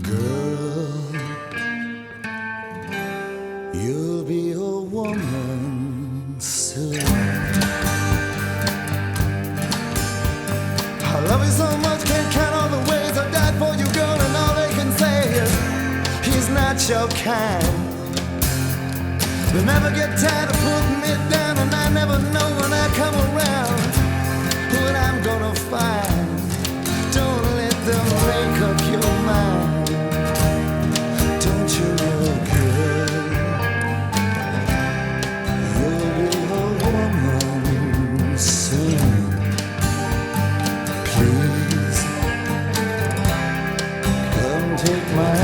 Girl, you'll be a woman soon. I love you so much, can't count all the ways I died for you, girl, and all they can say is he's not your kind. They never get tired of putting me down, and I never know when I come around what I'm gonna find. Don't let them make up your mind. Don't you know, girl, you'll be a woman soon. Please, come take my